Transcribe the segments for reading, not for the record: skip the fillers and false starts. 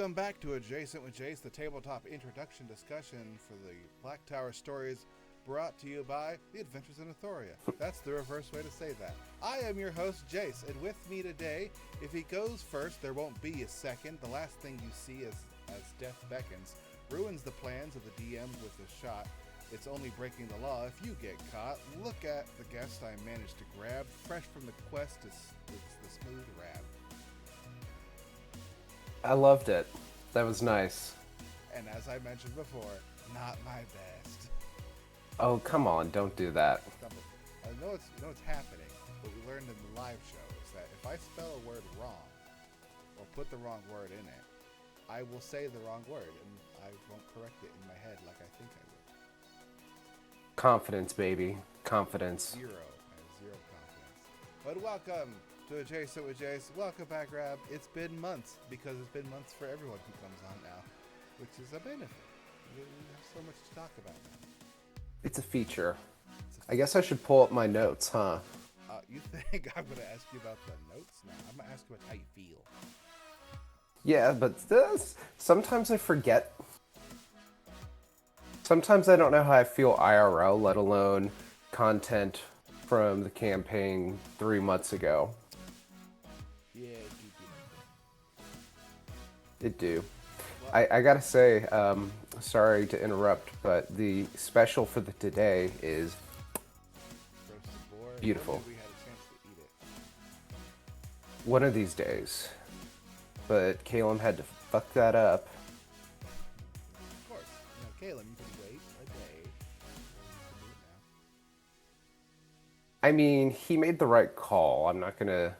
Welcome back to Adjacent with Jace, the tabletop introduction discussion for the Black Tower stories brought to you by The Adventures in Athoria. That's the reverse way to say that. I am your host, Jace, and with me today, if he goes first, there won't be a second. The last thing you see as death beckons ruins the plans of the DM with a shot. It's only breaking the law if you get caught. Look at the guest I managed to grab. Fresh from the quest, it's the smooth Raab. I loved it. That was nice. And as I mentioned before, not my best. Oh, come on, don't do that. I know it's happening. What we learned in the live show is that if I spell a word wrong, or put the wrong word in it, I will say the wrong word, and I won't correct it in my head like I think I would. Confidence, baby. Confidence. I have zero confidence. But welcome to Adjacent with Jace. Welcome back, Raab. It's been months, because it's been months for everyone who comes on now, which is a benefit. We have so much to talk about now. It's a feature. I guess I should pull up my notes, huh? You think I'm going to ask you about the notes? No, I'm going to ask you about how you feel. Yeah, but sometimes I forget. Sometimes I don't know how I feel IRL, let alone content from the campaign 3 months ago. Yeah, It do. Well, I gotta say, sorry to interrupt, but the special for today is beautiful. We had a chance to eat it. One of these days. But Caleb had to fuck that up. Of course. Caleb, you can wait a day. I mean, he made the right call. I'm not gonna...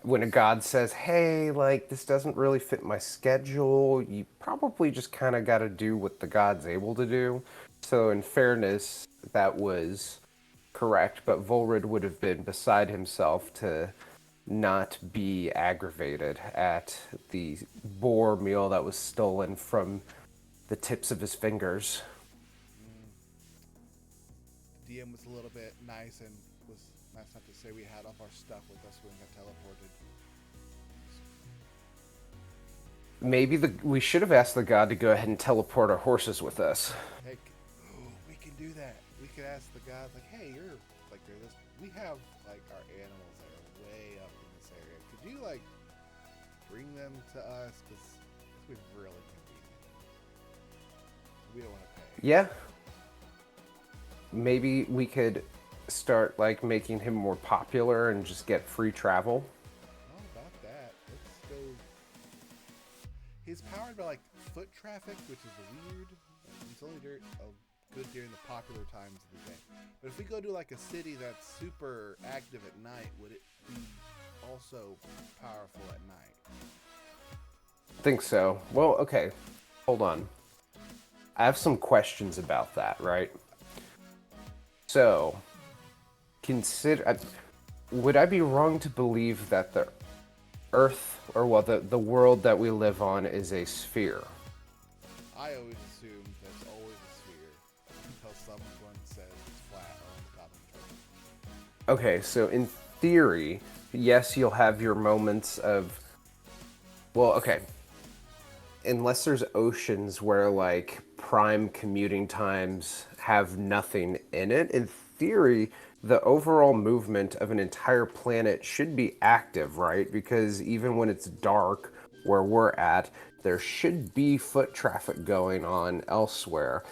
When a god says, hey, like, this doesn't really fit my schedule, you probably just kind of gotta do what the god's able to do. So in fairness, that was correct, but Volrid would have been beside himself to not be aggravated at the boar meal that was stolen from the tips of his fingers. The DM was a little bit nice and was nice enough to say we had all our stuff with us when we got teleported. Maybe we should have asked the god to go ahead and teleport our horses with us. Hey, we can do that. We could ask the god, like, hey, you're like, we have like our animals that are way up in this area. Could you like bring them to us? Because we really convenient. We don't want to pay. Yeah. Maybe we could start like making him more popular and just get free travel. Not about that. Let's go. He's powered by like foot traffic, which is weird. It's only good during the popular times of the day. But if we go to like a city that's super active at night, would it be also powerful at night? I think so. Well, okay. Hold on. I have some questions about that, right? So, would I be wrong to believe that the Earth, or well, the world that we live on is a sphere? I always assumed there's always a sphere until someone says it's flat or on the top of the Okay, so in theory, yes, you'll have your moments of... Well, okay. Unless there's oceans where, like, prime commuting times have nothing in it, in theory, the overall movement of an entire planet should be active, right? Because even when it's dark where we're at, there should be foot traffic going on elsewhere.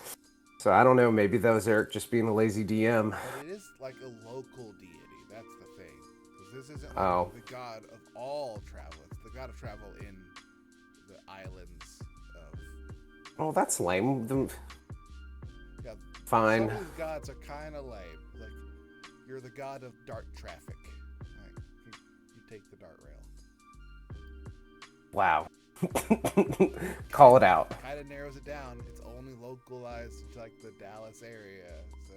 So I don't know, maybe that was Eric just being a lazy DM. But it is like a local deity, that's the thing. Because this isn't like the god of all travel, it's the god of travel in the islands of... Oh, that's lame. Yeah, fine. Some of these gods are kind of lame. Like, you're the god of dart traffic. Like, you take the dart rail. Wow. Call it out. Kind of narrows it down. It's only localized to like the Dallas area, so.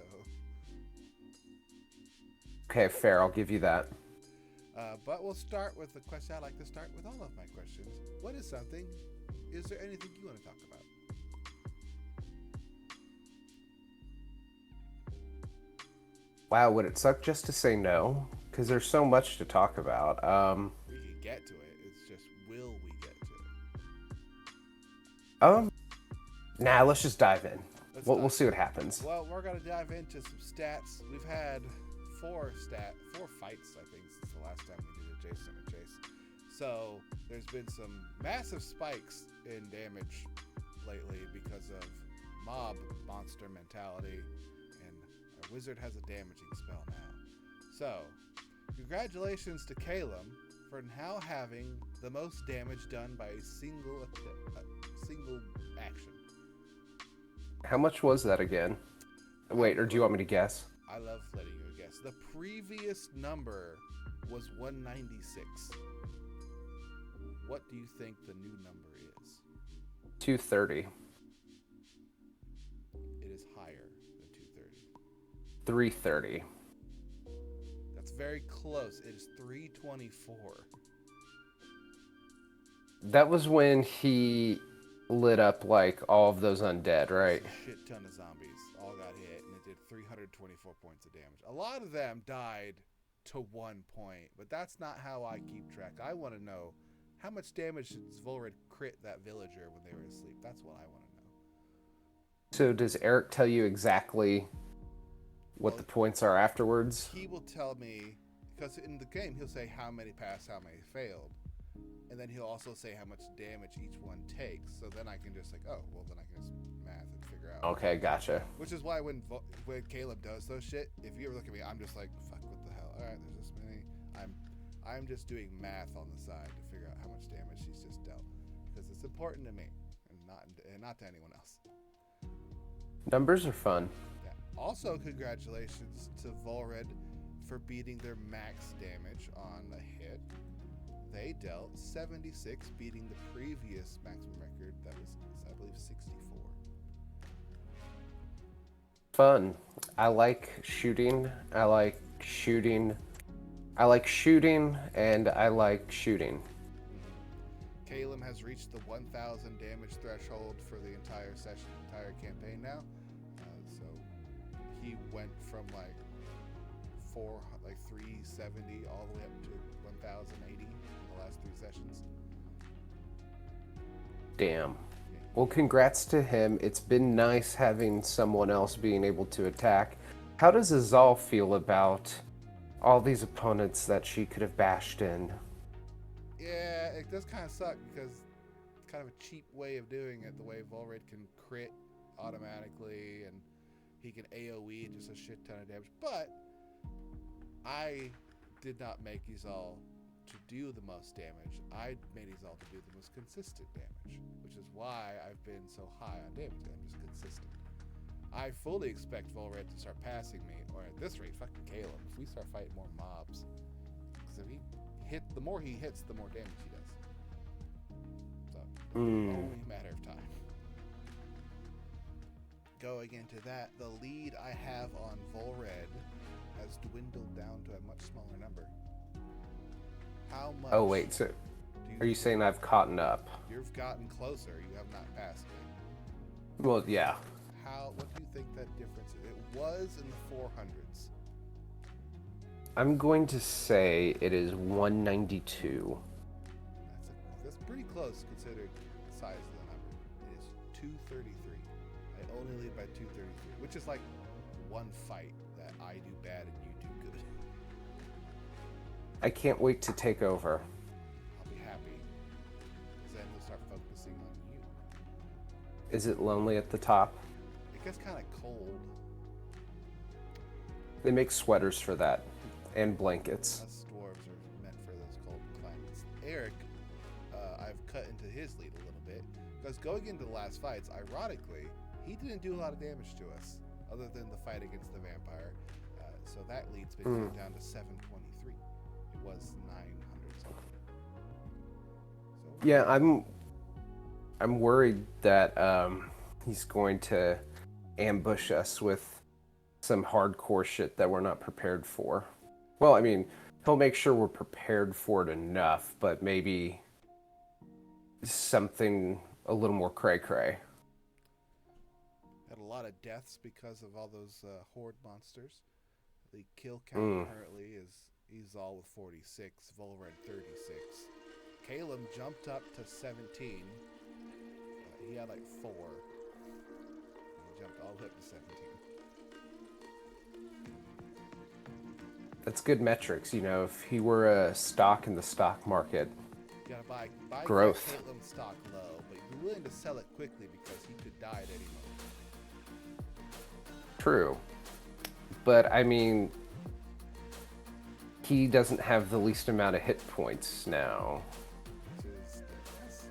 Okay, fair. I'll give you that. But we'll start with the question I like to start with all of my questions. What is something? Is there anything you want to talk about? Wow, would it suck just to say no? Because there's so much to talk about. We can get to it. It's just, will we get to it? Nah, let's just dive in. We'll Let's see what happens. Well, we're gonna dive into some stats. We've had four fights, I think, since the last time we did a Jace and a Jace. So there's been some massive spikes in damage lately because of mob monster mentality, and our wizard has a damaging spell now. So, congratulations to Caleb for now having the most damage done by a single action. How much was that again? Wait, or do you want me to guess? I love letting you guess. The previous number was 196. What do you think the new number is? 230. It is higher than 230. 330. That's very close. It is 324. That was when he lit up like all of those undead, right? A shit ton of zombies all got hit, and it did 324 points of damage. A lot of them died to 1 point, but that's not how I keep track. I want to know how much damage did Volred crit that villager when they were asleep. That's what I want to know. So does Eric tell you exactly what the points are afterwards? He will tell me, because in the game he'll say how many passed, how many failed. And then he'll also say how much damage each one takes. So then I can just like, oh, well then I can just math and figure out. Okay, gotcha. Which is why when Caleb does those shit, if you ever look at me, I'm just like, fuck, what the hell? All right, there's this many. I'm just doing math on the side to figure out how much damage he's just dealt, because it's important to me and not to anyone else. Numbers are fun. Yeah. Also, congratulations to Volred for beating their max damage on the hit. They dealt 76, beating the previous maximum record that was, I believe, 64. Fun. I like shooting. I like shooting. I like shooting, and I like shooting. Caleb has reached the 1,000 damage threshold for the entire campaign now. So he went from like 370 all the way up to 1,080 in the last 3 sessions. Damn. Well, congrats to him. It's been nice having someone else being able to attack. How does Azal feel about all these opponents that she could have bashed in? Yeah, it does kind of suck because it's kind of a cheap way of doing it. The way Volred can crit automatically and he can AoE just a shit ton of damage. But I did not make Azal to do the most damage. I made Azal to do the most consistent damage, which is why I've been so high on damage. I'm just consistent. I fully expect Volred to start passing me, or at this rate, fucking Caleb, if we start fighting more mobs. Because if the more he hits, the more damage he does. So, only a matter of time. Going into that, the lead I have on Volred has dwindled down to a much smaller number. How much? Oh, wait, so are you saying I've caught up? You've gotten closer. You have not passed me. Well, yeah. What do you think that difference is? It was in the 400s. I'm going to say it is 192. That's pretty close considered the size of the number. It is 233. I only lead by 233, which is like one fight that I do bad and you do good. I can't wait to take over. I'll be happy. Because then we'll start focusing on you. Is it lonely at the top? It gets kind of cold. They make sweaters for that, and blankets. Us dwarves are meant for those cold climates. Eric, I've cut into his lead a little bit, because going into the last fights, ironically, he didn't do a lot of damage to us, other than the fight against the vampire. So that lead's been cut down to 723. It was 900 something. So, Yeah, I'm worried that he's going to ambush us with some hardcore shit that we're not prepared for. Well, I mean, he'll make sure we're prepared for it enough, but maybe something a little more cray-cray. had a lot of deaths because of all those horde monsters. The kill count currently is Azal with 46, Volred 36. Caleb jumped up to 17. he had like 4. He jumped all the way up to 17. That's good metrics. You know, if he were a stock in the stock market, You gotta buy growth. Caitlyn stock low, but you're willing to sell it quickly because he could die at any moment. True. But I mean, he doesn't have the least amount of hit points now. Which is depressing.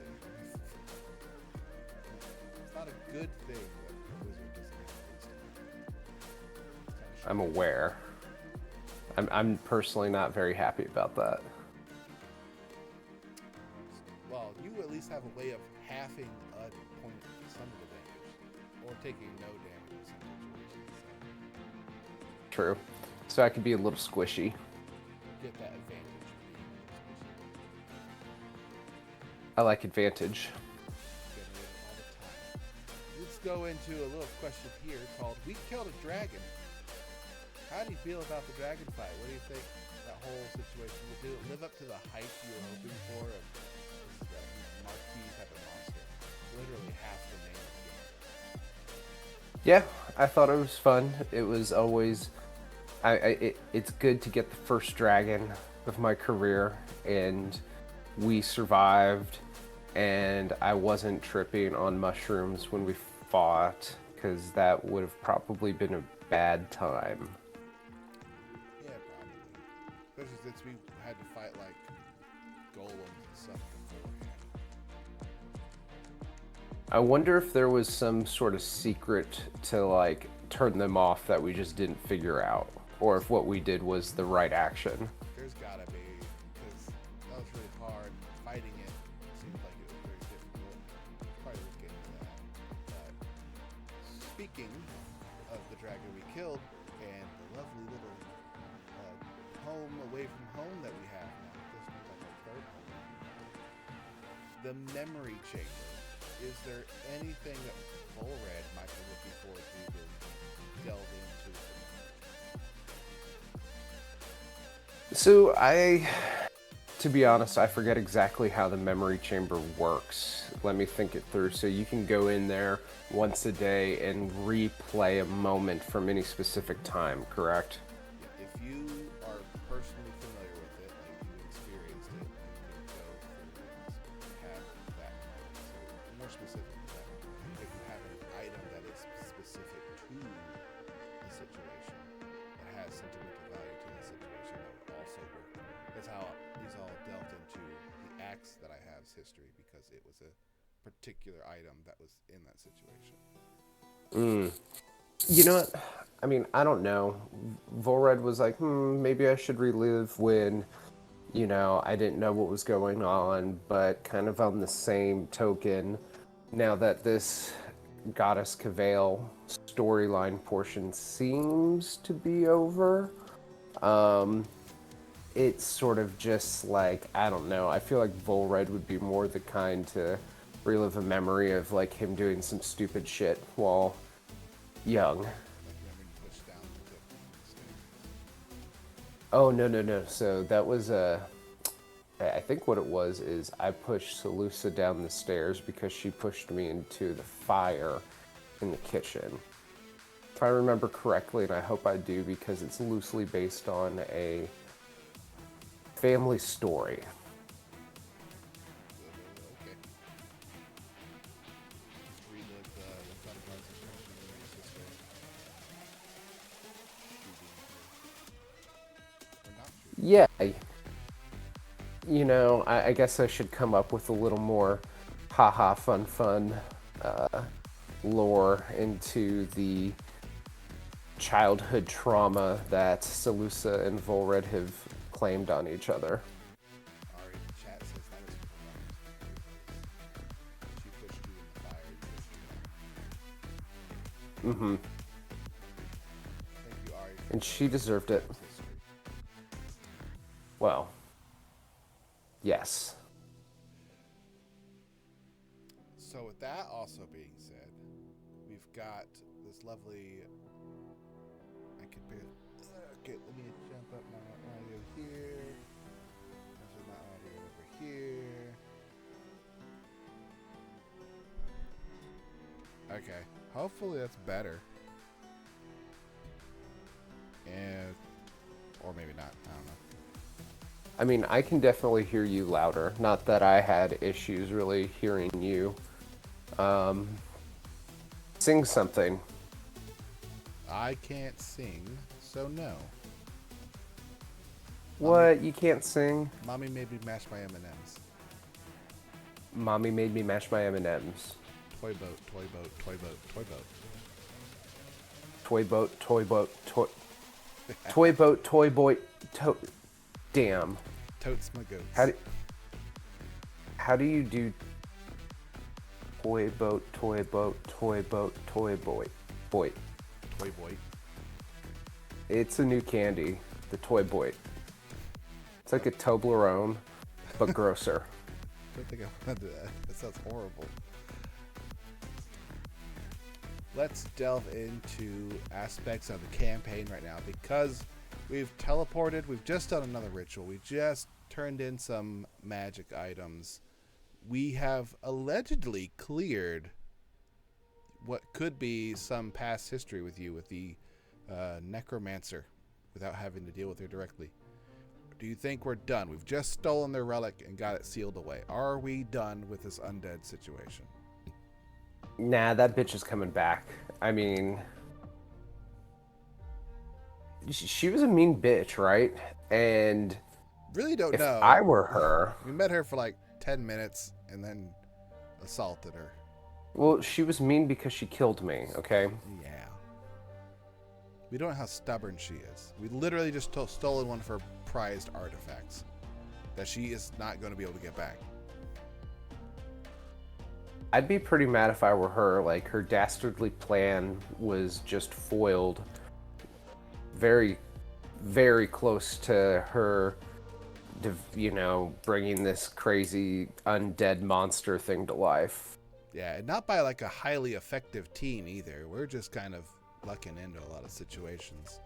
It's not a good thing that the wizard doesn't have least. I'm aware. I'm personally not very happy about that. Well, you at least have a way of halving a point some of the damage, or taking no damage in some situations. So. True. So I could be a little squishy. Get that advantage of being a little squishy. I like advantage. Getting it all the time. Let's go into a little question here called "We Killed a Dragon." How do you feel about the dragon fight? What do you think that whole situation? Did it live up to the hype you were hoping for? Of this marquee type of monster, literally half the name of the game. Yeah, I thought it was fun. It was always, it's good to get the first dragon of my career, and we survived, and I wasn't tripping on mushrooms when we fought, because that would have probably been a bad time. Yeah, probably. Especially since we had to fight like golems and stuff beforehand. I wonder if there was some sort of secret to like turn them off that we just didn't figure out, or if what we did was the right action. There's gotta be, because that was really hard. Fighting it seemed like it was very difficult. Probably look into that. But speaking of the dragon we killed and the lovely little home away from home that we have now, this is like our third home. The memory chamber. Is there anything that Volred might be looking forward to delve into? So to be honest, I forget exactly how the memory chamber works. Let me think it through. So you can go in there once a day and replay a moment from any specific time, correct? If you are personally familiar with it, like you experienced it, you can go through and have that moment. So more specific to that, if you have an item that is specific to the situation, that has sentimental value to the situation, that would also work. That's how these all delved into the axe that I have's history, because it was a particular item that was in that situation. You know what? I mean, I don't know. Volred was like, maybe I should relive when, you know, I didn't know what was going on, but kind of on the same token, now that this Goddess Cavail storyline portion seems to be over, it's sort of just like, I don't know, I feel like Volred would be more the kind to relive a memory of like him doing some stupid shit while young. Like remember you pushed down the stairs. Oh, no. So that was I think what it was is I pushed Salusa down the stairs because she pushed me into the fire in the kitchen. If I remember correctly, and I hope I do because it's loosely based on a family story. Okay. Relive the fun parts, especially when your sister shooting or not shooting. Yeah. You know, I guess I should come up with a little more haha fun lore into the childhood trauma that Salusa and Volred have claimed on each other. Ari in the chat says that was she pushed you in the fire. Mm-hmm. Thank you, Ari. And she deserved it. Well, yes. So with that also being said, we've got this lovely. I could barely. Okay, let me jump up my audio here. Measure my audio over here. Okay. Hopefully that's better. And or maybe not. I don't know. I mean, I can definitely hear you louder. Not that I had issues really hearing you. Sing something. I can't sing, so no. What? You can't sing? Mommy made me mash my M&Ms. Mommy made me mash my M&Ms. Toy boat, toy boat, toy boat, toy boat. Toy boat, toy boat, toy... Toy boat, toy boy, damn. Totes my goats. How do you do toy boat, toy boat, toy boat, toy boy? Boy. Toy boy. It's a new candy, the toy boy. It's like a Toblerone, but grosser. I don't think I want to do that. That sounds horrible. Let's delve into aspects of the campaign right now because we've teleported. We've just done another ritual. We just turned in some magic items. We have allegedly cleared what could be some past history with you with the necromancer without having to deal with her directly. Do you think we're done? We've just stolen their relic and got it sealed away. Are we done with this undead situation? Nah, that bitch is coming back. I mean, she was a mean bitch, right? And really don't if know. I were her... We met her for like 10 minutes and then assaulted her. Well, she was mean because she killed me, okay? Yeah. We don't know how stubborn she is. We literally just stolen one of her prized artifacts that she is not going to be able to get back. I'd be pretty mad if I were her. Like, her dastardly plan was just foiled very, very close to her, you know, bringing this crazy undead monster thing to life. Yeah, and not by like a highly effective team either. We're just kind of lucking into a lot of situations.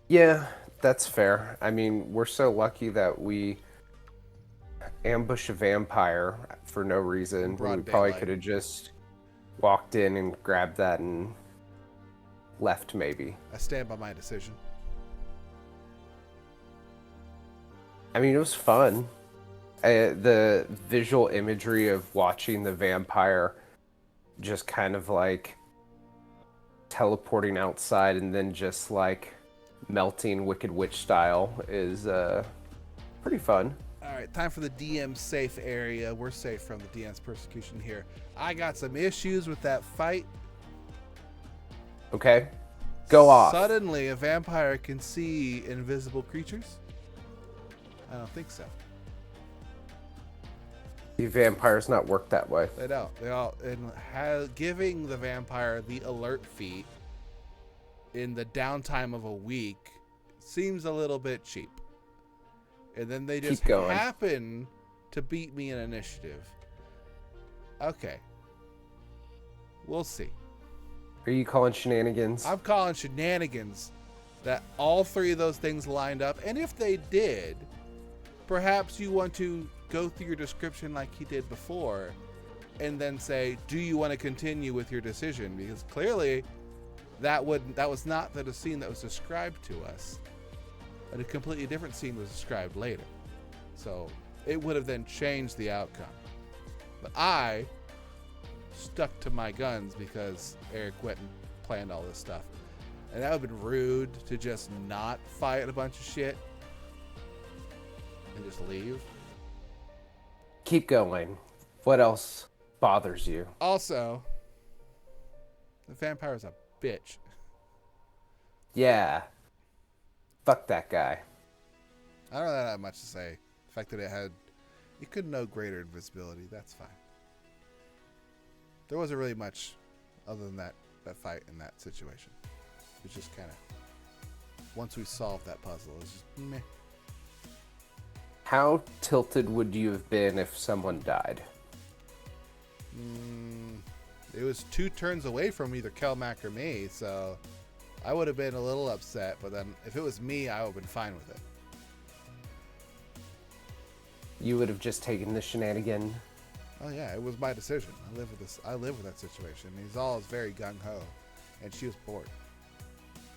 Yeah, that's fair. I mean, we're so lucky that we ambush a vampire for no reason. We probably could have just walked in and grabbed that and left, maybe. I stand by my decision. I mean, it was fun. The visual imagery of watching the vampire just kind of like teleporting outside and then just like melting Wicked Witch style is pretty fun. All right, time for the DM's safe area. We're safe from the DM's persecution here. I got some issues with that fight. Okay, go off. Suddenly, a vampire can see invisible creatures? I don't think so. The vampires not work that way. They don't. Giving the vampire the alert feat in the downtime of a week seems a little bit cheap. And then they just happen to beat me in initiative. Okay. We'll see. Are you calling shenanigans? I'm calling shenanigans that all three of those things lined up. And if they did, perhaps you want to go through your description like he did before and then say, do you want to continue with your decision? Because clearly that was not the scene that was described to us. And a completely different scene was described later. So it would have then changed the outcome. But I stuck to my guns because Eric went and planned all this stuff. And that would have been rude to just not fight a bunch of shit and just leave. Keep going. What else bothers you? Also, the vampire's a bitch. Yeah. Fuck that guy. I don't have much to say. The fact that it could know greater invisibility, that's fine. There wasn't really much other than that fight in that situation. It was just kind of, once we solved that puzzle, it was just meh. How tilted would you have been if someone died? It was 2 turns away from either Kelmac or me, so I would have been a little upset, but then if it was me, I would have been fine with it. You would have just taken the shenanigan? Oh yeah, it was my decision. I live with this. I live with that situation. He's always very gung ho, and she was bored.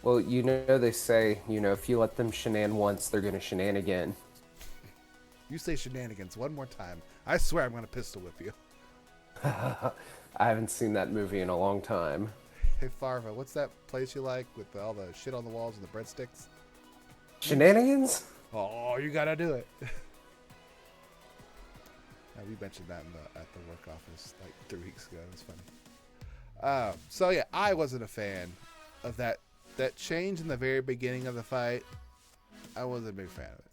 Well, you know they say, if you let them shenan once, they're gonna shenan again. You say shenanigans one more time, I swear I'm gonna pistol whip you. I haven't seen that movie in a long time. Hey Farva, what's that place you like with all the shit on the walls and the breadsticks? Shenanigans? Oh, you gotta do it. We mentioned that at the work office like 3 weeks ago. It was funny. So yeah, I wasn't a fan of that change in the very beginning of the fight. I wasn't a big fan of it,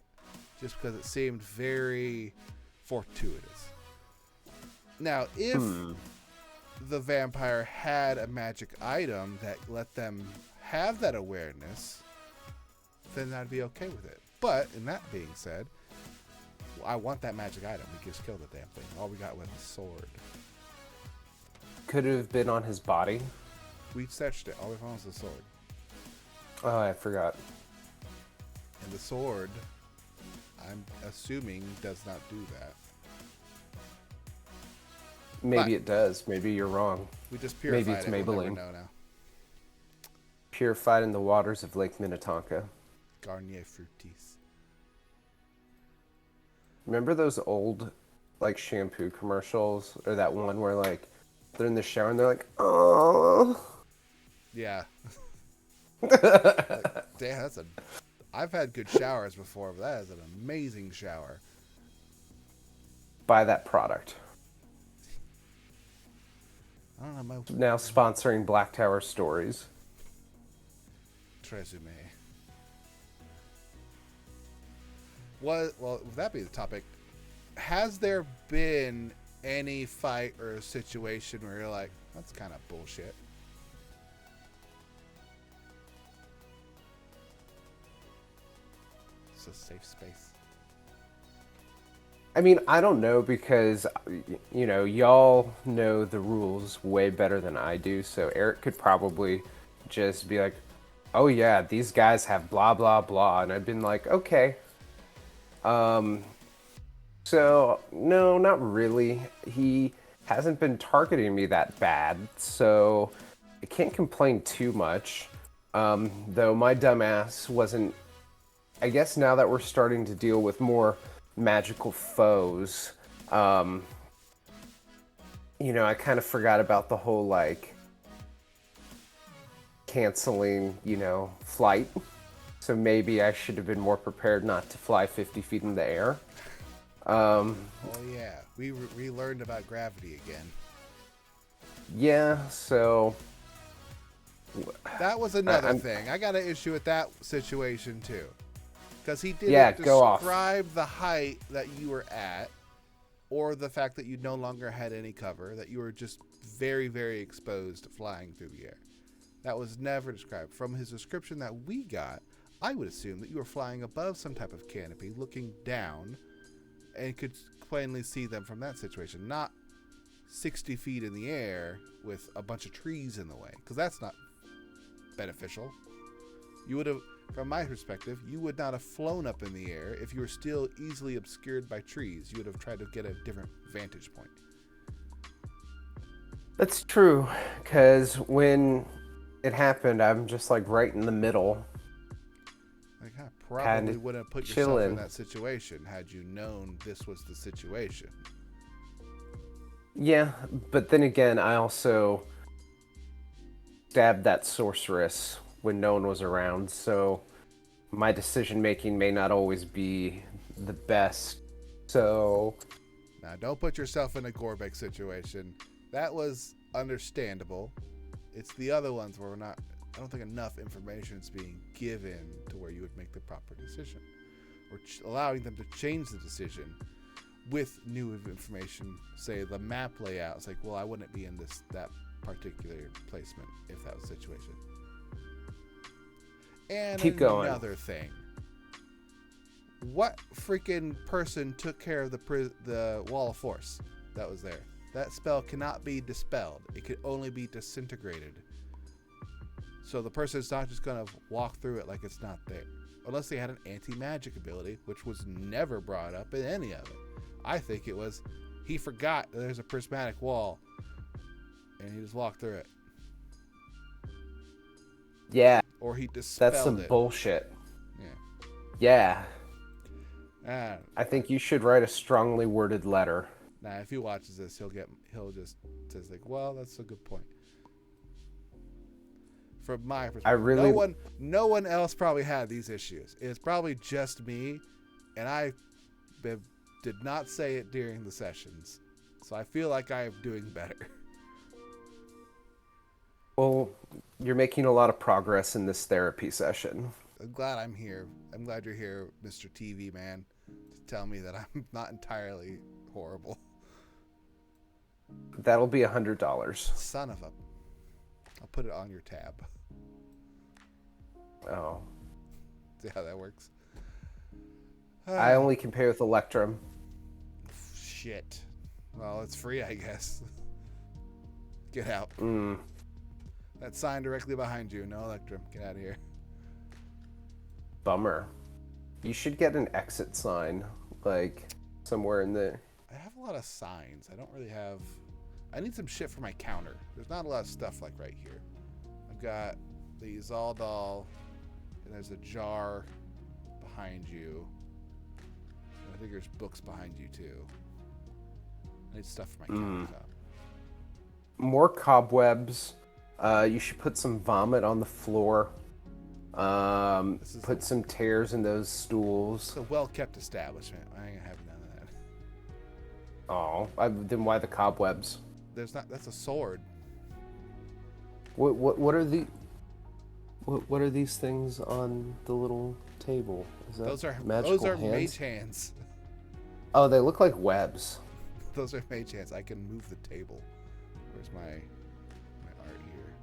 just because it seemed very fortuitous. Now, if the vampire had a magic item that let them have that awareness, then I'd be okay with it. But in that being said, I want that magic item. We just killed the damn thing. All we got was a sword. Could it have been on his body? We searched it. All we found was the sword. Oh, I forgot. And the sword, I'm assuming, does not do that. Maybe it does. Maybe you're wrong. We just purified it. Maybe it's We'll Maybelline. never know now. Purified in the waters of Lake Minnetonka. Garnier Fructis. Remember those old, like, shampoo commercials? Or that one where, like, they're in the shower and they're like, oh. Yeah. Like, damn, I've had good showers before, but that is an amazing shower. Buy that product. I don't know. Now sponsoring Black Tower Stories. Tresume. Well, with that being the topic, has there been any fight or situation where you're like, that's kind of bullshit? It's a safe space. I mean, I don't know because, y'all know the rules way better than I do. So Eric could probably just be like, oh yeah, these guys have blah, blah, blah. And I'd been like, okay. So no, not really. He hasn't been targeting me that bad. So I can't complain too much. Though my dumbass wasn't, I guess now that we're starting to deal with more magical foes, I kind of forgot about the whole, like, canceling, flight. So maybe I should have been more prepared not to fly 50 feet in the air. Oh yeah, we learned about gravity again. Yeah, so that was another thing. I got an issue with that situation too, because he didn't describe the height that you were at, or the fact that you no longer had any cover, that you were just very, very exposed flying through the air. That was never described. From his description that we got, I would assume that you were flying above some type of canopy, looking down, and could plainly see them from that situation, not 60 feet in the air with a bunch of trees in the way, because that's not beneficial. You would have, from my perspective, you would not have flown up in the air if you were still easily obscured by trees. You would have tried to get a different vantage point. That's true, because when it happened, I'm just like right in the middle. Like, I probably wouldn't have put yourself in that situation had you known this was the situation. Yeah, but then again, I also stabbed that sorceress when no one was around, so my decision making may not always be the best. So now, don't put yourself in a Gorbek situation. That was understandable. It's the other ones where I don't think enough information is being given to where you would make the proper decision, or allowing them to change the decision with new information. Say the map layout. It's like, well, I wouldn't be in that particular placement if that was the situation. And keep going. Another thing. What freaking person took care of the wall of force that was there? That spell cannot be dispelled. It could only be disintegrated. So the person's not just going to walk through it like it's not there. Unless they had an anti-magic ability, which was never brought up in any of it. I think it was, he forgot that there's a prismatic wall, and he just walked through it. Yeah. Or he dispelled That's some it. bullshit. Yeah. Yeah. I think you should write a strongly worded letter. Nah, if he watches this, he'll just says like, well, that's a good point. From my perspective, no one else probably had these issues. It's probably just me, and I did not say it during the sessions, so I feel like I am doing better. Well, you're making a lot of progress in this therapy session. I'm glad I'm here. I'm glad you're here, Mr. TV Man, to tell me that I'm not entirely horrible. That'll be $100. Son of a... I'll put it on your tab. Oh. See how that works? I only compare with Electrum. Shit. Well, it's free, I guess. Get out. That sign directly behind you. No Electrum. Get out of here. Bummer. You should get an exit sign, like, somewhere in there. I have a lot of signs. I don't really have... I need some shit for my counter. There's not a lot of stuff, like, right here. I've got the Zaldal, and there's a jar behind you. And I think there's books behind you, too. I need stuff for my countertop. More cobwebs. You should put some vomit on the floor. Put some tears in those stools. It's a well-kept establishment. I ain't having none of that. Oh, then why the cobwebs? There's not. That's a sword. What are the? What are these things on the little table? Is that those are hands? mage hands. Oh, they look like webs. Those are mage hands. I can move the table. Where's my art here?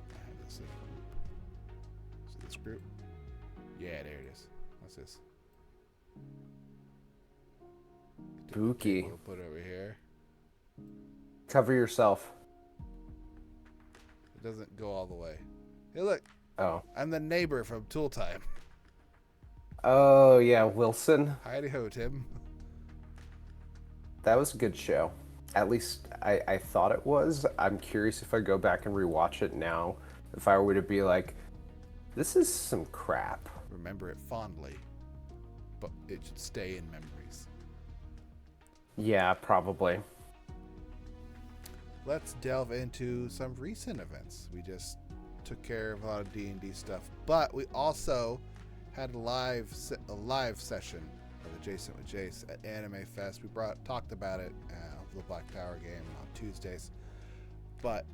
I have this in a group. Is it this group? Yeah, there it is. What's this? Spooky. We'll put it over here. Cover yourself. It doesn't go all the way. Hey, look. Oh. I'm the neighbor from Tool Time. Oh, yeah, Wilson. Heidi ho, Tim. That was a good show. At least I thought it was. I'm curious if I go back and rewatch it now, if I were to be like, this is some crap. Remember it fondly, but it should stay in memories. Yeah, probably. Let's delve into some recent events. We just took care of a lot of D&D stuff, but we also had a live session of Adjacent with Jace at Anime Fest. We talked about it, the Black Tower game on Tuesdays, but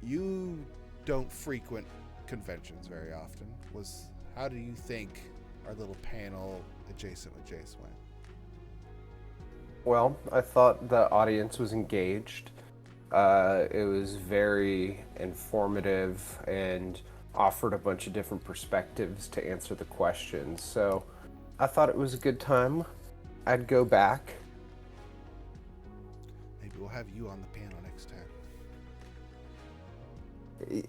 you don't frequent conventions very often. How do you think our little panel Adjacent with Jace went? Well, I thought the audience was engaged. It was very informative and offered a bunch of different perspectives to answer the questions. So I thought it was a good time. I'd go back. Maybe we'll have you on the panel next time.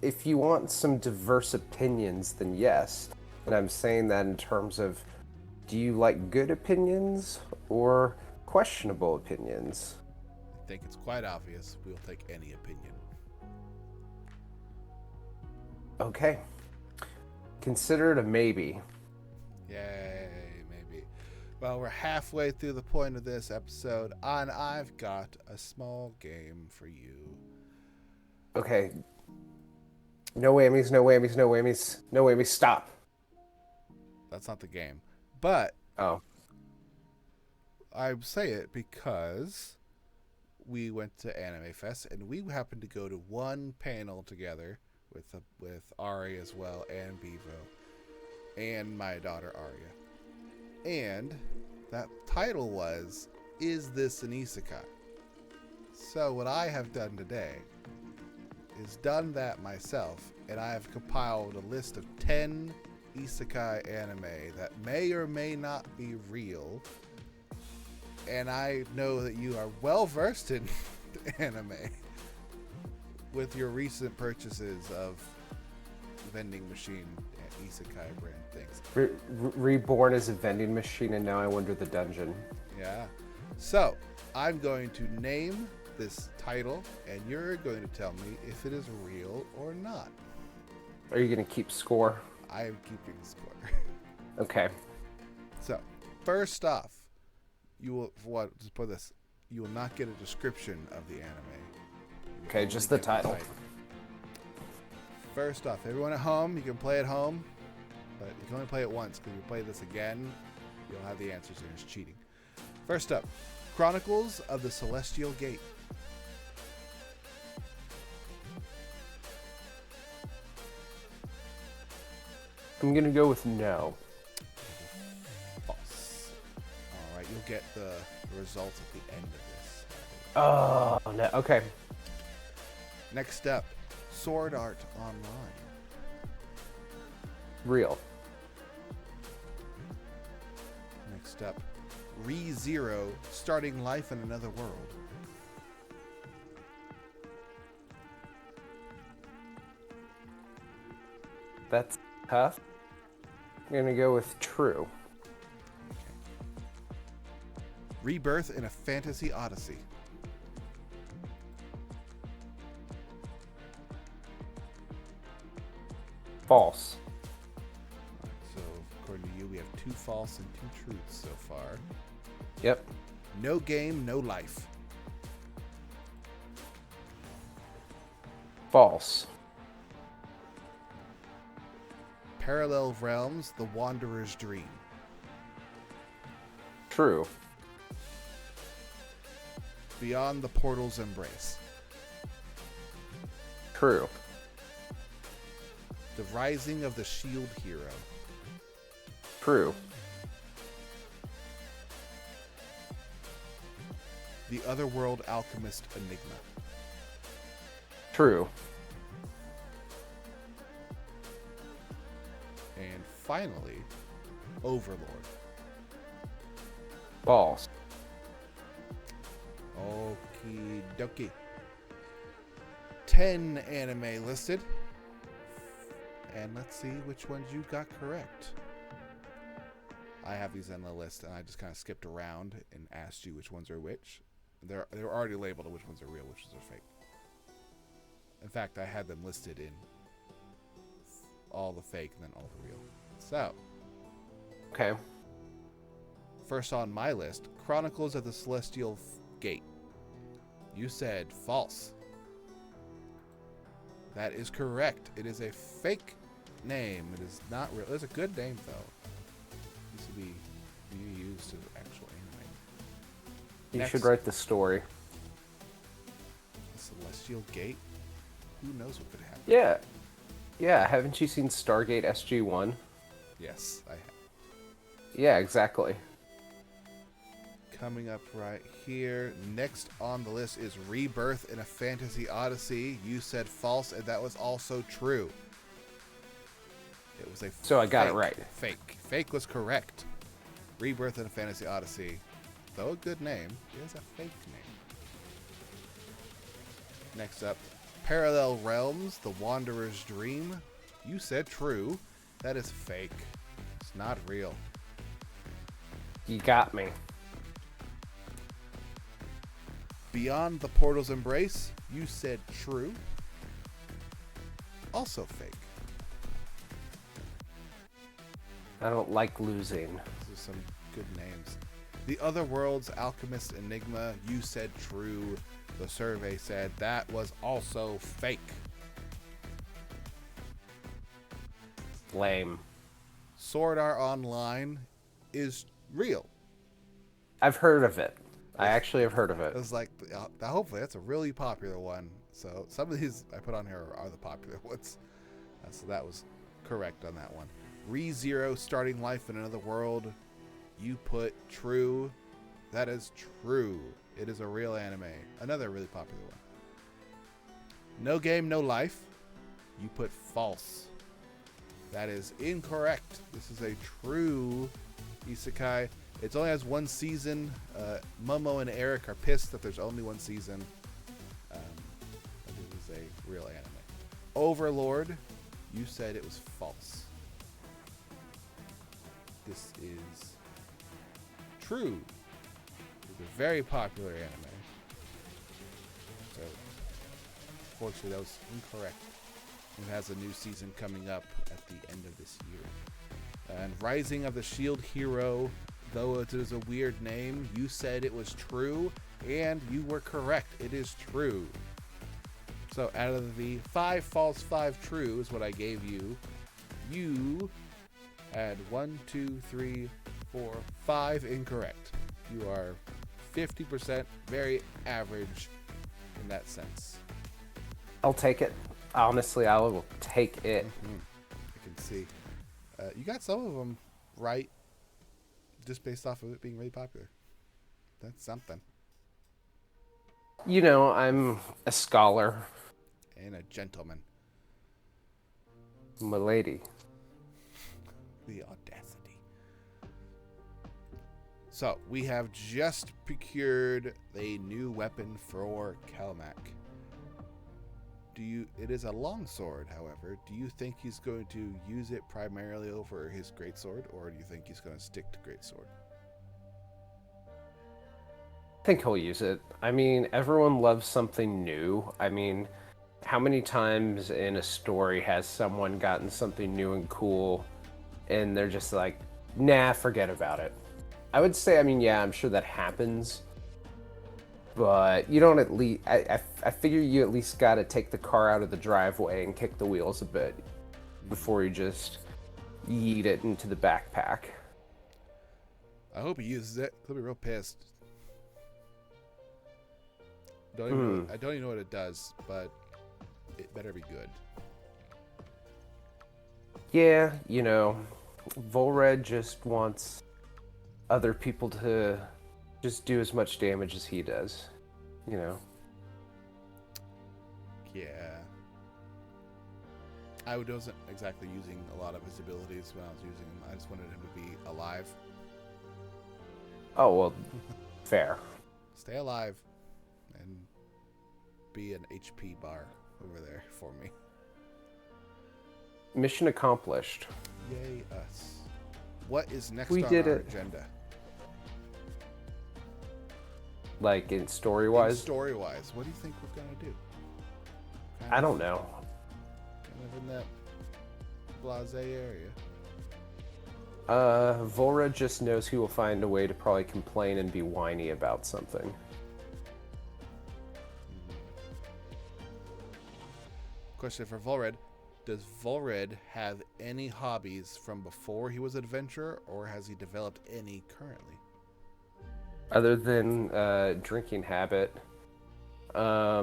If you want some diverse opinions, then yes. And I'm saying that in terms of, do you like good opinions or questionable opinions? I think it's quite obvious. We'll take any opinion. Okay. Consider it a maybe. Yay, maybe. Well, we're halfway through the point of this episode, and I've got a small game for you. Okay. No whammies, no whammies, no whammies, no whammies. Stop. That's not the game. But oh, I say it because we went to Anime Fest, and we happened to go to one panel together with Ari as well, and Bevo, and my daughter Arya. And that title was, Is This an Isekai? So what I have done today is done that myself, and I have compiled a list of 10 isekai anime that may or may not be real. And I know that you are well versed in anime with your recent purchases of vending machine and isekai brand things. Reborn as a vending machine, and now I wonder the dungeon. Yeah. So, I'm going to name this title, and you're going to tell me if it is real or not. Are you going to keep score? I am keeping score. Okay. So, first off, you will just put this. You will not get a description of the anime. Okay, just the title. First off, everyone at home, you can play at home, but you can only play it once, because if you play this again, you'll have the answers and it's cheating. First up, Chronicles of the Celestial Gate. I'm going to go with no. False. Alright, you'll get the results at the end of this. Oh, no. Okay. Next up, Sword Art Online. Real. Next up, ReZero, Starting Life in Another World. That's tough. I'm going to go with true. Rebirth in a Fantasy Odyssey. False. Right, so, according to you, we have 2 false and 2 truths so far. Yep. No Game, No Life. False. Parallel Realms, The Wanderer's Dream. True. Beyond the Portal's Embrace. True. The Rising of the Shield Hero. True. The Otherworld Alchemist Enigma. True. And finally, Overlord. False. Okie dokie. 10 anime listed. And let's see which ones you got correct. I have these on the list, and I just kind of skipped around and asked you which ones are which. They're already labeled which ones are real, which ones are fake. In fact, I had them listed in all the fake and then all the real. So, Okay. first on my list, Chronicles of the Celestial Gate. You said false. That is correct. It is a fake name. It is not real. It's a good name, though. It used to be used as actual anime. You Next. should write the story. The Celestial Gate? Who knows what could happen? Yeah. Yeah, haven't you seen Stargate SG-1? Yes, I have. Yeah, exactly. Coming up right here. Next on the list is Rebirth in a Fantasy Odyssey. You said false, and that was also true. It was a So I got it right. Fake. Fake was correct. Rebirth in a Fantasy Odyssey, though a good name, is a fake name. Next up, Parallel Realms, The Wanderer's Dream. You said true. That is fake. It's not real. You got me. Beyond the Portal's Embrace. You said true. Also fake. I don't like losing. These are some good names. The Otherworld's Alchemist Enigma. You said true. The survey said that was also fake. Lame. Sword Art Online is real. I've heard of it. I actually have heard of it. It's like, hopefully that's a really popular one. So some of these I put on here are the popular ones. So that was correct on that one. ReZero, Starting Life in Another World. You put true. That is true. It is a real anime. Another really popular one. No Game, No Life. You put false. That is incorrect. This is a true isekai. It only has one season. Momo and Eric are pissed that there's only one season. But it is a real anime. Overlord. You said it was false. This is true. It's a very popular anime. So, unfortunately, that was incorrect. It has a new season coming up at the end of this year. And Rising of the Shield Hero, though it is a weird name, you said it was true, and you were correct. It is true. So out of the 5 false, 5 true is what I gave you. You had 1, 2, 3, 4, 5 incorrect. You are 50%, very average in that sense. I'll take it. Honestly, I will take it. Mm-hmm. I can see. You got some of them right, just based off of it being really popular. That's something. You know, I'm a scholar. And a gentleman. Milady. The audacity. So, we have just procured a new weapon for Kelmac. It is a longsword, however. Do you think he's going to use it primarily over his greatsword, or do you think he's going to stick to greatsword? I think he'll use it. I mean, everyone loves something new. I mean, how many times in a story has someone gotten something new and cool and they're just like, nah, forget about it? I would say, I mean, yeah, I'm sure that happens. But you don't at least, I figure you at least got to take the car out of the driveway and kick the wheels a bit before you just yeet it into the backpack. I hope he uses it. He'll be real pissed. I don't even know what it does, but it better be good. Yeah, you know, Volred just wants other people to just do as much damage as he does, you know. Yeah. I wasn't exactly using a lot of his abilities when I was using him. I just wanted him to be alive. Oh, well, fair. Stay alive and be an HP bar over there for me. Mission accomplished. Yay us. What is next We on did our it. agenda? Like in story-wise? Story-wise, what do you think we're going to do? I don't know. Kind of in that blasé area. Volred just knows he will find a way to probably complain and be whiny about something. Question for Volred. Does Volred have any hobbies from before he was an adventurer, or has he developed any currently? Other than drinking habit. I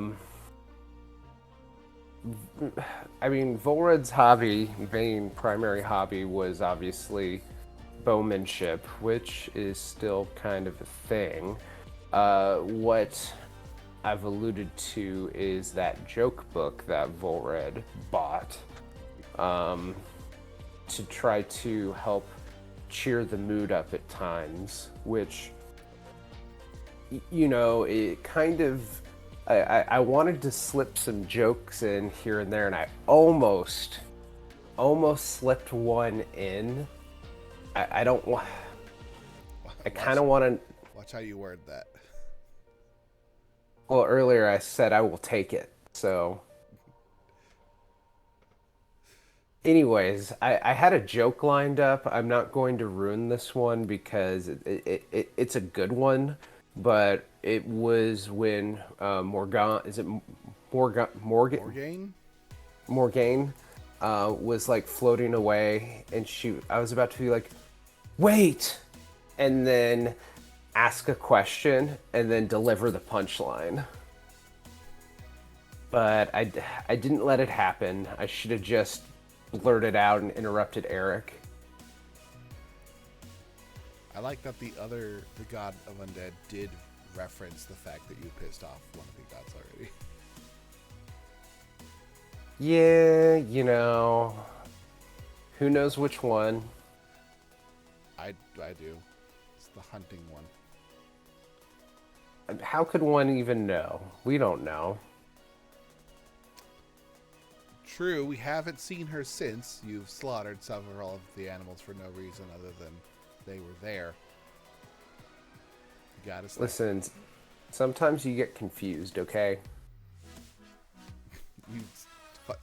mean, Volred's main primary hobby was obviously bowmanship, which is still kind of a thing. What I've alluded to is that joke book that Volred bought to try to help cheer the mood up at times, which, you know, it kind of, I wanted to slip some jokes in here and there, and I almost slipped one in. I don't want, I kind of want to. Watch how you word that. Well, earlier I said I will take it, so. Anyways, I had a joke lined up. I'm not going to ruin this one because it's a good one, but it was when Morgan was like floating away, and I was about to be like, wait, and then ask a question and then deliver the punchline. But I didn't let it happen. I should have just blurted out and interrupted Eric. I like that the god of undead did reference the fact that you pissed off one of the gods already. Yeah, you know, who knows which one? I do. It's the hunting one. How could one even know? We don't know. True, we haven't seen her since. You've slaughtered several of the animals for no reason other than they were there. You gotta say. Listen, sometimes you get confused, okay?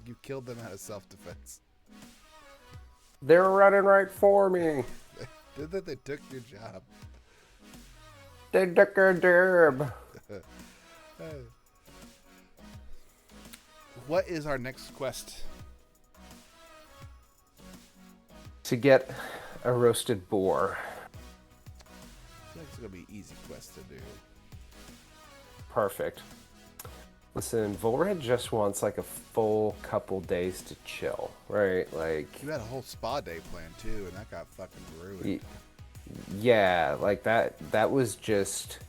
You killed them out of self-defense. They're running right for me. They took your job. They took our job. What is our next quest? To get a roasted boar. I feel like it's gonna be an easy quest to do. Perfect. Listen, Volred just wants like a full couple days to chill, right? Like You had a whole spa day planned too, and that got fucking ruined. yeah, like that was just,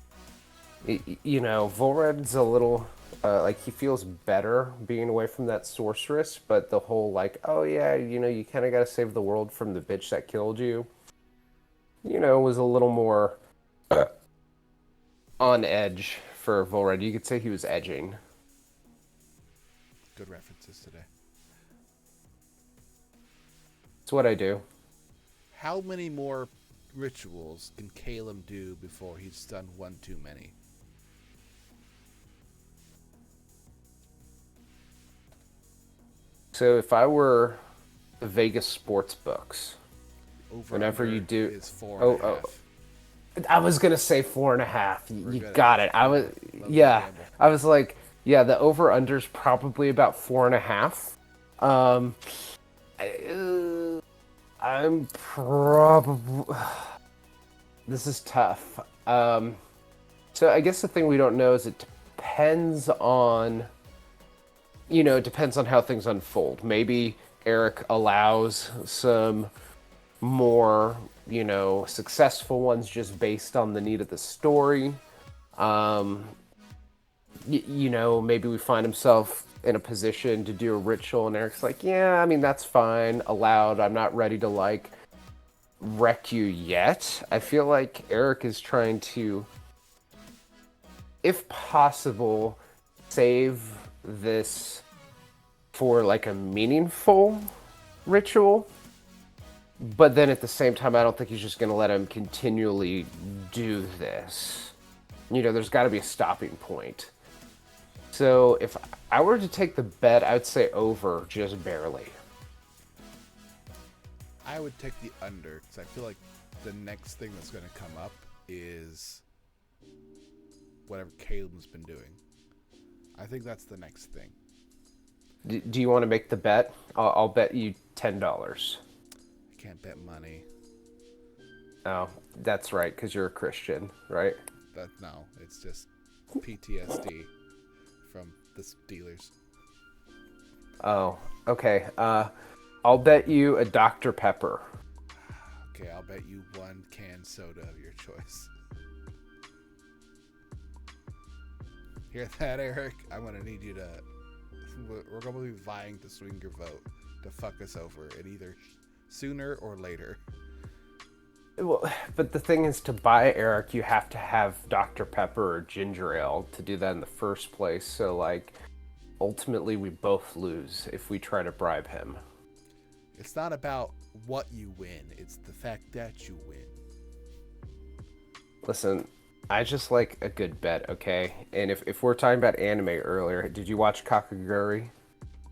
you know, Volred's a little, like he feels better being away from that sorceress, but the whole like, oh yeah, you know, you kind of got to save the world from the bitch that killed you, you know, was a little more on edge for Volred. You could say he was edging. Good references today. It's what I do. How many more rituals can Caleb do before he's done one too many? So if I were the Vegas sports books, Over whenever you do, is 4.5. I was gonna say 4.5. You good got at it. I was, Love yeah. the gamble. I was like, yeah. The over under's probably about 4.5. I'm probably. This is tough. So I guess the thing we don't know is it depends on. You know, it depends on how things unfold. Maybe Eric allows some more, you know, successful ones just based on the need of the story. You know, maybe we find himself in a position to do a ritual and Eric's like, yeah, I mean, that's fine, allowed. I'm not ready to, like, wreck you yet. I feel like Eric is trying to, if possible, save this for, like, a meaningful ritual. But then at the same time, I don't think he's just going to let him continually do this. You know, there's got to be a stopping point. So if I were to take the bet, I would say over just barely. I would take the under because I feel like the next thing that's going to come up is whatever Caleb's been doing. I think that's the next thing. Do you want to make the bet? I'll bet you $10. I can't bet money. Oh, that's right, because you're a Christian, right? No, it's just PTSD from the Steelers. Oh, okay. I'll bet you a Dr. Pepper. Okay, I'll bet you one canned soda of your choice. Hear that, Eric? I'm going to need you to... We're going to be vying to swing your vote to fuck us over in either sooner or later. Well, but the thing is, to buy Eric, you have to have Dr. Pepper or ginger ale to do that in the first place. So, like, ultimately, we both lose if we try to bribe him. It's not about what you win. It's the fact that you win. Listen, I just like a good bet, okay? And if we're talking about anime earlier, did you watch Kakaguri?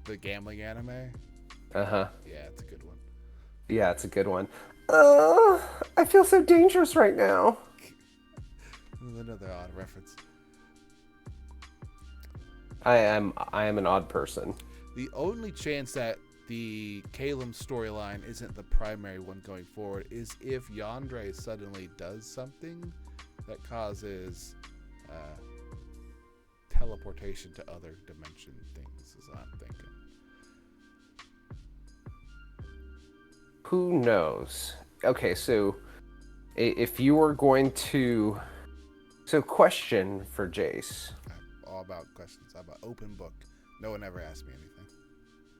The gambling anime? Uh-huh. Yeah, it's a good one. Yeah, it's a good one. I feel so dangerous right now. Another odd reference. I am an odd person. The only chance that the Caleb storyline isn't the primary one going forward is if Yandere suddenly does something that causes teleportation to other dimension things, is what I'm thinking. Who knows? Okay, so if you were going to... So question for Jace. I'm all about questions. I'm an open book. No one ever asked me anything.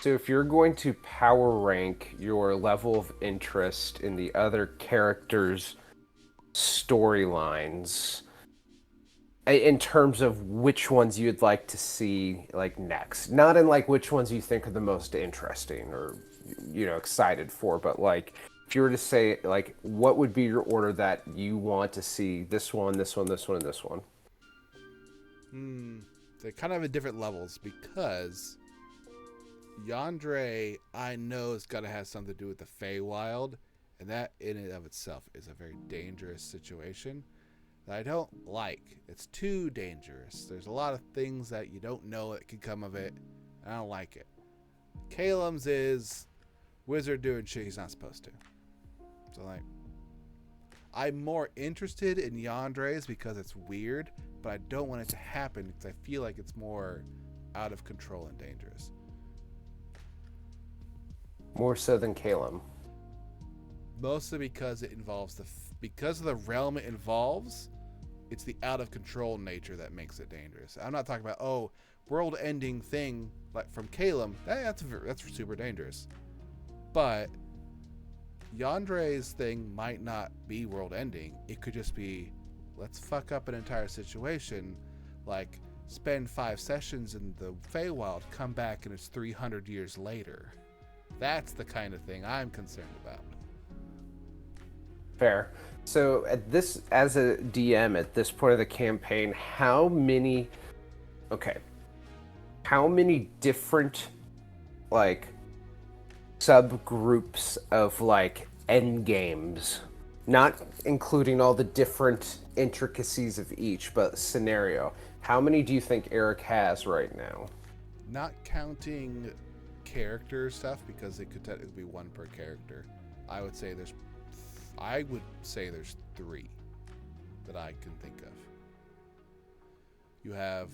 So if you're going to power rank your level of interest in the other characters' storylines, In terms of which ones you'd like to see like next, not in like which ones you think are the most interesting or excited for, but like if you were to say like what would be your order that you want to see this one, this one, this one, and this one. They're kind of at different levels because Yandere, I know, is going to have something to do with the Feywild, and that in and of itself is a very dangerous situation that I don't like. It's too dangerous. There's a lot of things that you don't know that could come of it. I don't like it. Kalem's is wizard doing shit he's not supposed to. So, like, I'm more interested in Yandere's because it's weird, but I don't want it to happen because I feel like it's more out of control and dangerous. More so than Kalem. Mostly because it involves because of the realm it involves. It's the out of control nature that makes it dangerous. I'm not talking about world ending thing like from Kalem. That's super dangerous. But Yandere's thing might not be world ending. It could just be, let's fuck up an entire situation, like spend 5 sessions in the Feywild, come back and it's 300 years later. That's the kind of thing I'm concerned about. Fair. So as a DM at this point of the campaign, how many different like subgroups of like end games, not including all the different intricacies of each, but scenario, how many do you think Eric has right now? Not counting character stuff, because it could technically be 1 per character. I would say there's 3 that I can think of. You have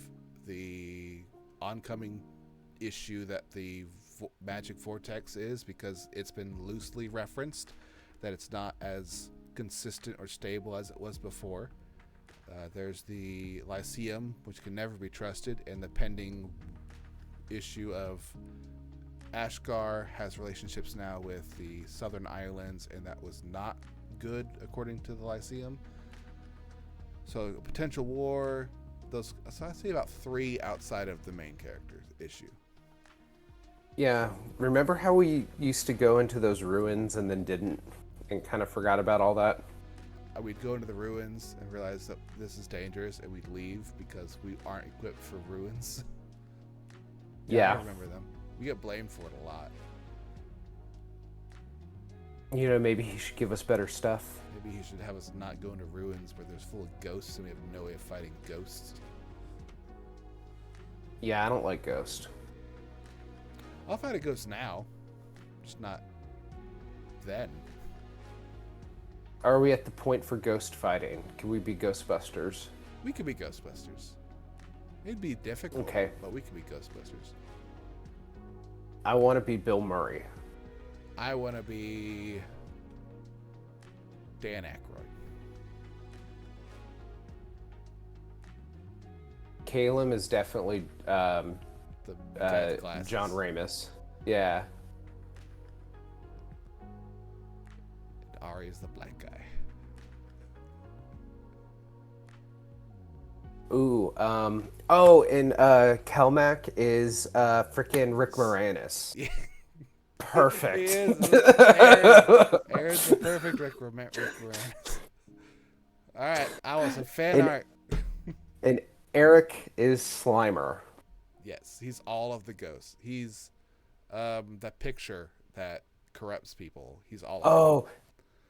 the oncoming issue that the magic vortex is, because it's been loosely referenced that it's not as consistent or stable as it was before. There's the Lyceum, which can never be trusted, and the pending issue of Ashgar has relationships now with the Southern Islands, and that was not good according to the Lyceum. So potential war. So I see about 3 outside of the main character issue. Yeah, remember how we used to go into those ruins and then didn't, and kind of forgot about all that? We'd go into the ruins and realize that this is dangerous, and we'd leave because we aren't equipped for ruins. Yeah. I remember them. We get blamed for it a lot. Maybe he should give us better stuff. Maybe he should have us not go into ruins where there's full of ghosts and we have no way of fighting ghosts. Yeah, I don't like Ghost. I'll fight a ghost now. Just not then. Are we at the point for ghost fighting? Can we be Ghostbusters? We could be Ghostbusters. It'd be difficult, okay, but we could be Ghostbusters. I want to be Bill Murray. I want to be Dan Aykroyd. Kalem is definitely The guy with glasses. John Ramis. Yeah. And Ari is the black guy. Ooh, and Kelmac is freaking Rick Moranis. Yeah. Perfect. He is. Aaron's the perfect Rick Moranis. All right, I want some fan art. And Eric is Slimer. Yes, he's all of the ghosts. He's that picture that corrupts people. He's all of them.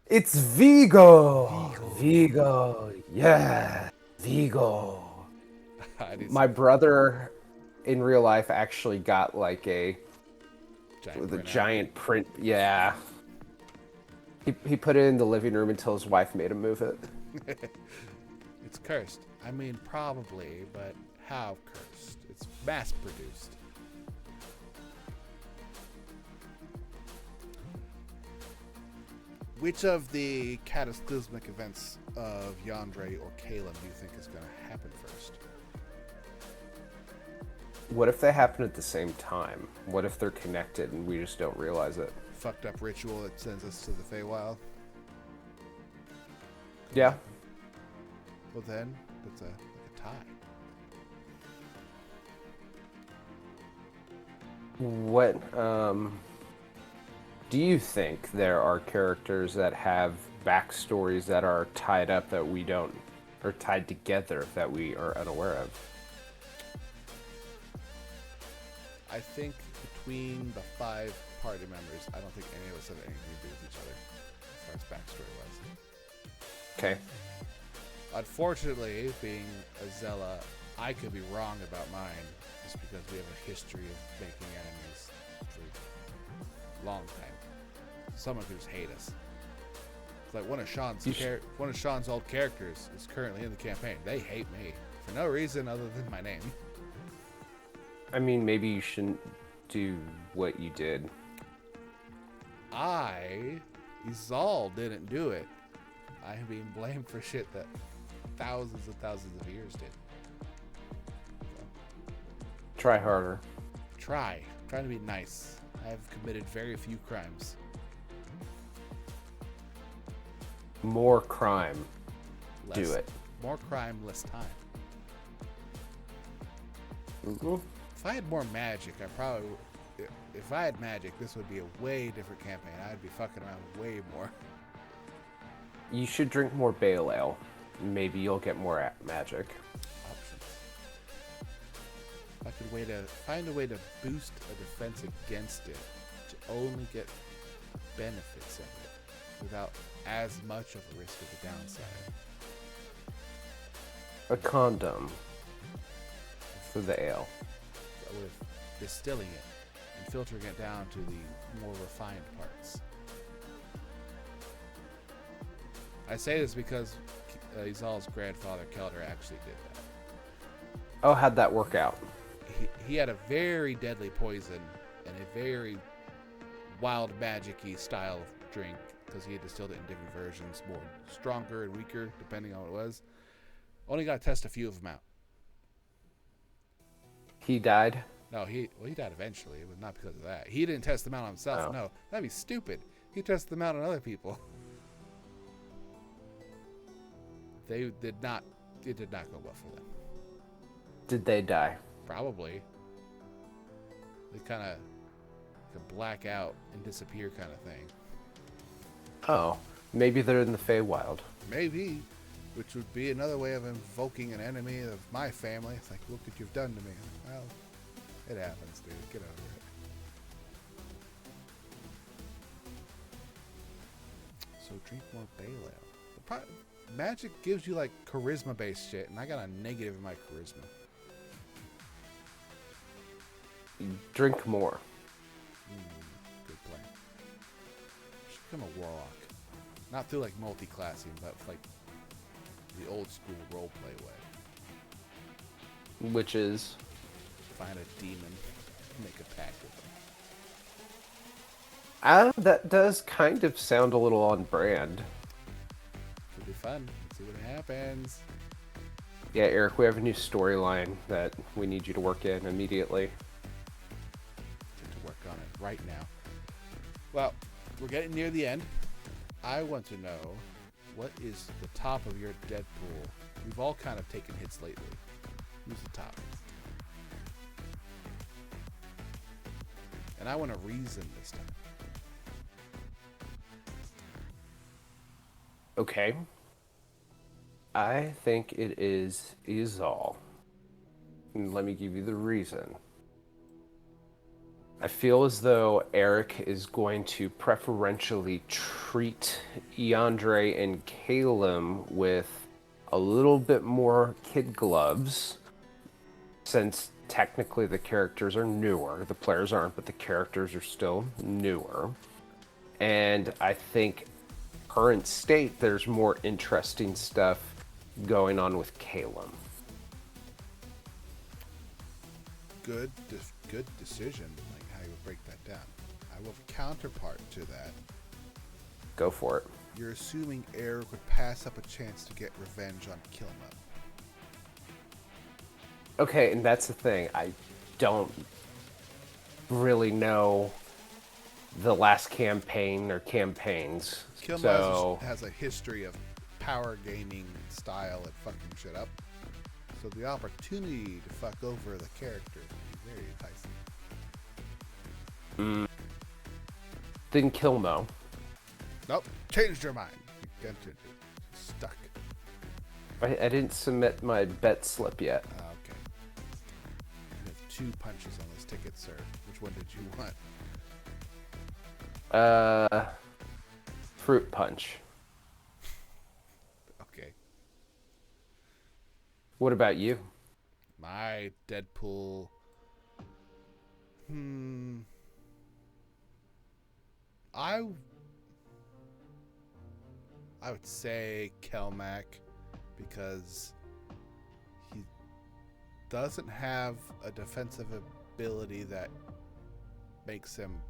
It's Vigo. Vigo. Yeah. Vigo. My brother in real life actually got like a giant print. Yeah. He put it in the living room until his wife made him move it. It's cursed. I mean, probably, but how cursed? It's mass produced. Which of the cataclysmic events of Yandere or Kalem do you think is going to happen first? What if they happen at the same time? What if they're connected and we just don't realize it? Fucked up ritual that sends us to the Feywild? Yeah. Well then, that's a high. What do you think there are characters that have backstories that are tied up that we don't, or tied together that we are unaware of? I think between the 5 party members, I don't think any of us have anything to do with each other as far as backstory wise. Okay. Unfortunately, being a Zella, I could be wrong about mine just because we have a history of making enemies for a long time. Someone could just hate us. It's like one of Sean's old characters is currently in the campaign. They hate me for no reason other than my name. I mean, maybe you shouldn't do what you did. Izal didn't do it. I am being blamed for shit that thousands and thousands of years did. So, Try harder. trying to be nice. I have committed very few crimes. More crime. Less, Do it. More crime, less time. Mm-hmm. If I had more magic, I probably would. If I had magic, this would be a way different campaign. I'd be fucking around way more. You should drink more Bale Ale. Maybe you'll get more magic. Options. If I could find a way to boost a defense against it, to only get benefits of it without as much of a risk of the downside. A condom for the ale. With distilling it and filtering it down to the more refined parts. I say this because Izal's grandfather, Keldor, actually did that. Oh, how'd that work out? He had a very deadly poison and a very wild magic-y style of drink because he had distilled it in different versions, more stronger and weaker depending on what it was. Only got to test a few of them out. He died? No, he died eventually. It was not because of that. He didn't test them out on himself. Oh. No, that'd be stupid. He tested them out on other people. It did not go well for them. Did they die? Probably. They kind of black out and disappear kind of thing. Oh, maybe they're in the Feywild. Maybe, which would be another way of invoking an enemy of my family. It's like, look what you've done to me. Well, it happens, dude. Get over it. So drink more Bale Ale. Magic gives you like charisma-based shit, and I got a negative in my charisma. Drink more. Good plan. Should become a warlock. Not through like multi-classing, but like the old school roleplay way. Which is? Find a demon, make a pact with them. That does kind of sound a little on brand. Could be fun. Let's see what happens. Yeah, Eric, we have a new storyline that we need you to work in immediately. Get to work on it right now. Well, we're getting near the end. I want to know, what is the top of your dead pool? We've all kind of taken hits lately. Who's the top? And I want to reason this time. Okay. I think it is Izal. And let me give you the reason. I feel as though Eric is going to preferentially treat Yandere and Calum with a little bit more kid gloves, since technically the characters are newer. The players aren't, but the characters are still newer. And I think current state, there's more interesting stuff going on with Calum. Good decision, like how you would break that down. I will counterpart to that. Go for it. You're assuming Eric would pass up a chance to get revenge on Kilma. Okay, and that's the thing. I don't really know the last campaign or campaigns. Kilma has a history of power gaming style and fucking shit up. So the opportunity to fuck over the character is very enticing. Didn't kill Mo. Nope, changed your mind. You stuck. I didn't submit my bet slip yet. Okay. You have 2 punches on this ticket, sir. Which one did you want? Fruit punch. Okay. What about you? My Deadpool. I would say Kelmac, because he doesn't have a defensive ability that makes him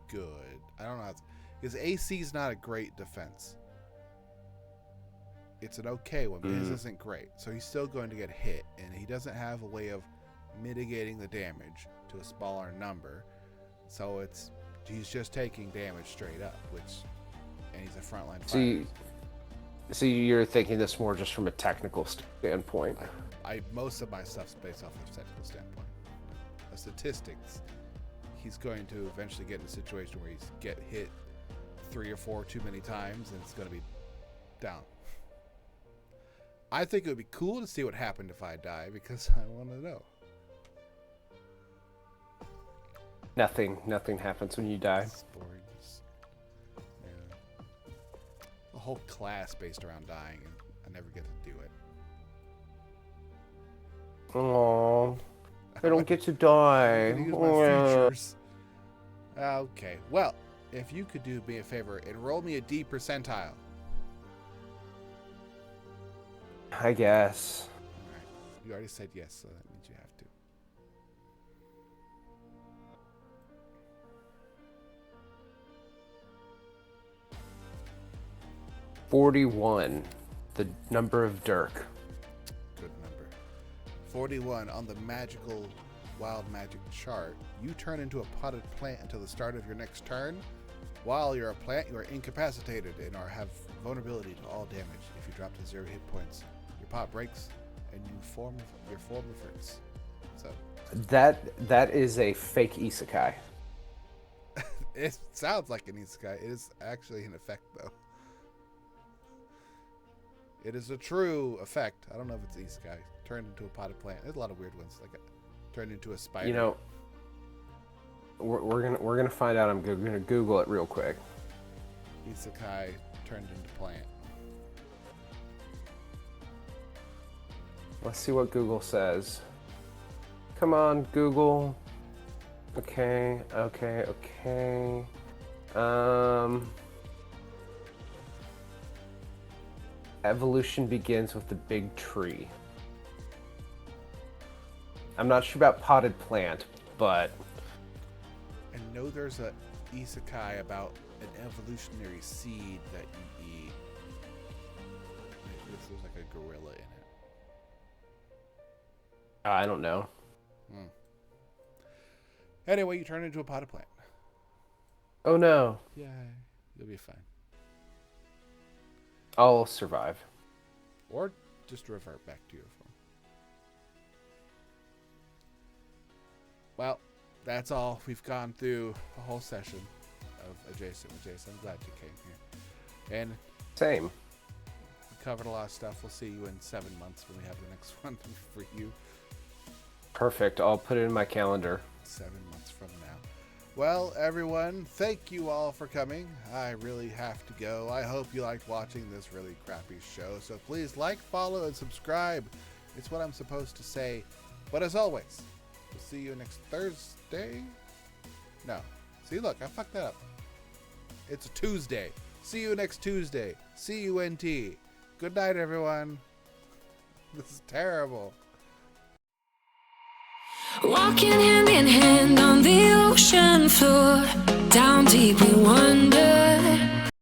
good. I don't know how his AC is not a great defense. It's an okay one, but his isn't great. So he's still going to get hit, and he doesn't have a way of mitigating the damage to a smaller number. So he's just taking damage straight up, and he's a frontline fighter. So you're thinking this more just from a technical standpoint. Most of my stuff's based off of a technical standpoint. The statistics, he's going to eventually get in a situation where he's get hit 3 or 4 too many times, and it's going to be down. I think it would be cool to see what happened if I die, because I want to know. Nothing happens when you die. It's boring. Yeah. A whole class based around dying, and I never get to do it. Oh, I don't get to die. I use my features. Okay, well, if you could do me a favor, enroll me a D percentile. I guess. All right. You already said yes, so that means you have to. $41, the number of Dirk. Good number. 41 on the magical wild magic chart. You turn into a potted plant until the start of your next turn. While you're a plant, you are incapacitated and have vulnerability to all damage. If you drop to 0 hit points, your pot breaks and your form reverts. So that is a fake isekai. it sounds like an isekai. It is actually an effect, though. It is a true effect. I don't know if it's isekai. Turned into a potted plant. There's a lot of weird ones, like turned into a spider. You know, we're gonna find out. I'm gonna Google it real quick. Isekai turned into plant. Let's see what Google says. Come on, Google. Okay. Evolution begins with the big tree. I'm not sure about potted plant, but I know there's a isekai about an evolutionary seed that you eat. There's like a gorilla in it. I don't know. Anyway, you turn into a potted plant. Oh no. Yay. You'll be fine. I'll survive. Or just revert back to your form. Well, that's all. We've gone through a whole session of Adjacent with Jace. I'm glad you came here. And Same. we covered a lot of stuff. We'll see you in 7 months when we have the next one for you. Perfect. I'll put it in my calendar. 7 months from now. Well, everyone, thank you all for coming. I really have to go. I hope you liked watching this really crappy show. So please like, follow, and subscribe. It's what I'm supposed to say. But as always, we'll see you next Thursday. No. See, look, I fucked that up. It's a Tuesday. See you next Tuesday. CUNT. Good night, everyone. This is terrible. Walking hand in hand on the ocean floor, down deep we wonder.